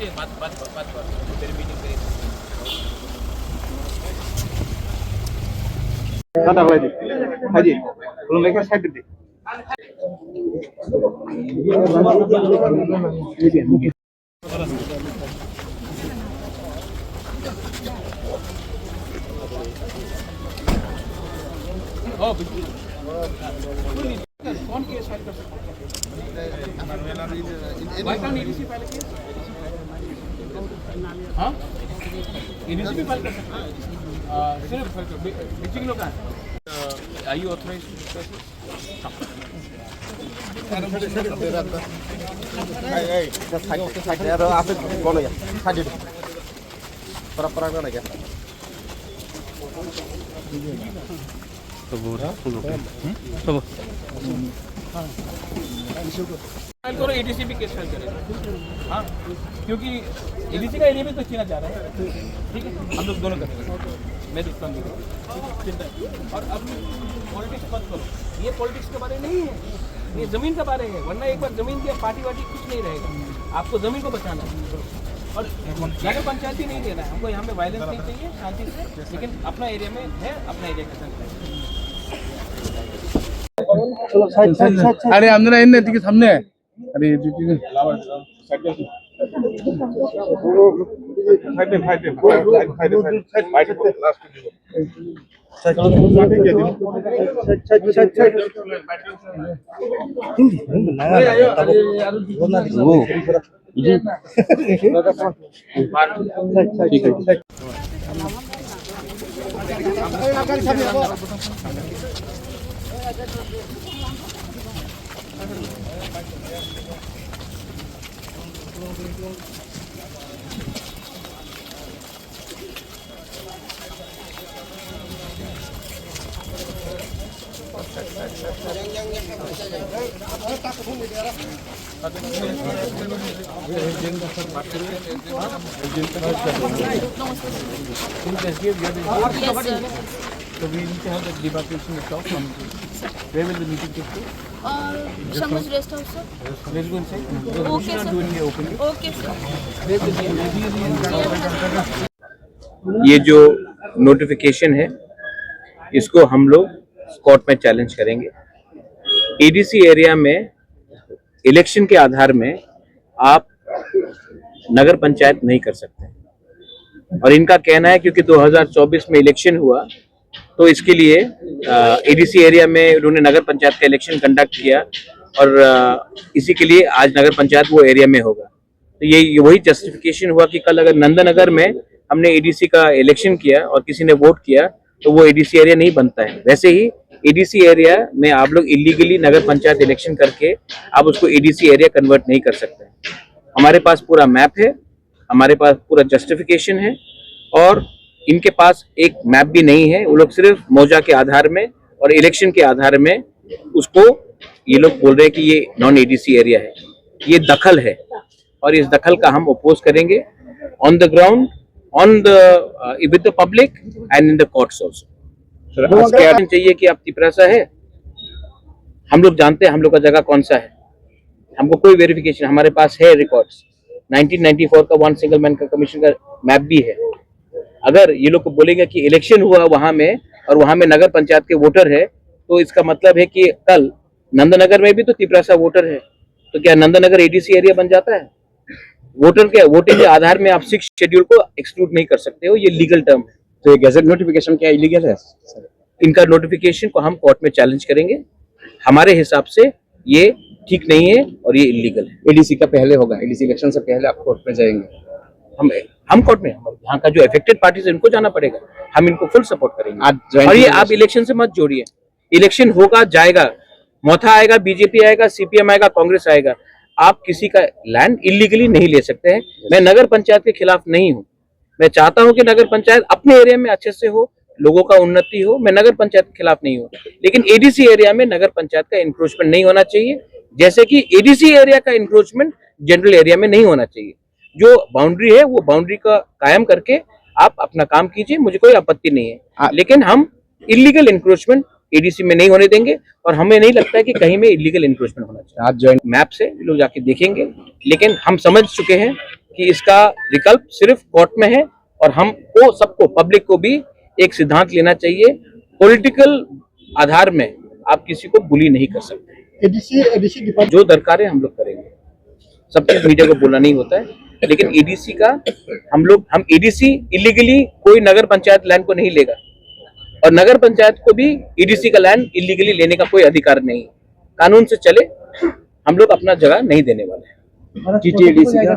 लीजिए बात मेरी मीटिंग करिए। हाँ जी, बोलो मैं क्या साइड दे। कौन केस फाइल कर सकता है? Why can't EDC file case? हाँ? EDC भी फाइल कर सकता है? सिर्फ बिचिंग लोग are you authorized to discuss this? File करो, EDC भी केस फाइल करेगा। हाँ, क्योंकि EDC का एरिया भी तो छीना जा रहा है। ठीक है, हम लोग दोनों करेंगे। मैं देखता हूँ और अब पॉलिटिक्स मत करो, ये पॉलिटिक्स के बारे में नहीं है, ये जमीन के बारे में है। वरना एक बार जमीन की पार्टी वार्टी कुछ नहीं रहेगा, आपको जमीन को बचाना है और नगर पंचायत ही नहीं देना है हमको। यहाँ पे वायलेंस नहीं चाहिए, शांति से, लेकिन अपना एरिया में है, अपना एरिया का अरे अंदर इन दिखे सामने अरे So we need to have that demarcation itself. Where will the meeting take place? Shamus Rest House, sir. Let's go inside. Okay, We should not sir. do it here openly. Okay, sir. ये जो notification है इसको हम लोग court में challenge करेंगे। ADC area में election के आधार में आप नगर पंचायत नहीं कर सकते और इनका कहना है क्योंकि 2024 में इलेक्शन हुआ तो इसके लिए एडीसी एरिया में उन्होंने नगर पंचायत का इलेक्शन कंडक्ट किया और इसी के लिए आज नगर पंचायत वो एरिया में होगा। तो ये वही जस्टिफिकेशन हुआ कि कल अगर नंदनगर में हमने एडीसी का इलेक्शन किया और किसी ने वोट किया तो वो एडीसी एरिया नहीं बनता है। वैसे ही एडीसी एरिया में आप लोग इलीगली नगर पंचायत इलेक्शन करके आप उसको एडीसी एरिया कन्वर्ट नहीं कर सकते। हमारे पास पूरा मैप है, हमारे पास पूरा जस्टिफिकेशन है और इनके पास एक मैप भी नहीं है। वो लोग सिर्फ मौजा के आधार में और इलेक्शन के आधार में उसको ये लोग बोल रहे हैं कि ये नॉन एडीसी एरिया है। ये दखल है और इस दखल का हम अपोज करेंगे on the ground, on the with the public and in the courts also. चाहिए कि आप तिपरासा है, हम लोग जानते हैं हम लोग का जगह कौन सा है, हमको कोई वेरिफिकेशन, हमारे पास है रिकॉर्ड्स 1994 का वन सिंगल मैन का कमीशन का मैप भी है। अगर ये लोग को बोलेंगे कि इलेक्शन हुआ वहां में और वहां में नगर पंचायत के वोटर है तो इसका मतलब है कि कल नंदनगर में भी तो तिपरासा वोटर है, तो क्या नंदनगर एडीसी एरिया बन जाता है? वोटर के वोटिंग के आधार में आप 6 शेड्यूल को एक्सक्लूड नहीं कर सकते हो, ये लीगल टर्म है। तो ये गैजेट नोटिफिकेशन क्या इलीगल है? इनका नोटिफिकेशन को हम कोर्ट में चैलेंज करेंगे। हमारे हिसाब से ये ठीक नहीं है और ये इलीगल है। एडीसी का पहले होगा, एडीसी इलेक्शन से पहले आप कोर्ट में जाएंगे? हम कोर्ट में, यहाँ का जो अफेक्टेड पार्टीज है इनको जाना पड़ेगा, हम इनको फुल सपोर्ट करेंगे। और ये आप इलेक्शन से मत जोड़िए, इलेक्शन होगा जाएगा, मोथा आएगा, बीजेपी आएगा, सीपीएम आएगा, कांग्रेस आएगा, आप किसी का लैंड इलीगली नहीं ले सकते हैं। मैं नगर पंचायत के खिलाफ नहीं हूँ, मैं चाहता हूँ कि नगर पंचायत अपने एरिया में अच्छे से हो, लोगों का उन्नति हो, मैं नगर पंचायत के खिलाफ नहीं हूँ, लेकिन एडीसी एरिया में नगर पंचायत का इंक्रोचमेंट नहीं होना चाहिए, जैसे कि एडीसी एरिया का इंक्रोचमेंट जनरल एरिया में नहीं होना चाहिए। जो बाउंड्री है वो बाउंड्री का कायम करके आप अपना काम कीजिए, मुझे कोई आपत्ति नहीं है, लेकिन हम इलीगल इंक्रोचमेंट एडीसी में नहीं होने देंगे और हमें नहीं लगता है कि कहीं में इलीगल इंक्रोचमेंट होना चाहिए। आप ज्वाइन मैप से लोग जाके देखेंगे, लेकिन हम समझ चुके हैं कि इसका विकल्प सिर्फ कोर्ट में है और हमको सबको पब्लिक को भी एक सिद्धांत लेना चाहिए, पॉलिटिकल आधार में आप किसी को बुली नहीं कर सकते। एडीसी डिपार्टमेंट जो दरकार है हम लोग करेंगे, सब चीज मीडिया को बोलना नहीं होता है, लेकिन एडीसी का हम एडीसी इलीगली कोई नगर पंचायत लैंड को नहीं लेगा और नगर पंचायत को भी एडीसी का लैंड इलीगली लेने का कोई अधिकार नहीं। कानून से चले, हम लोग अपना जगह नहीं देने वाले हैं। एडीसी का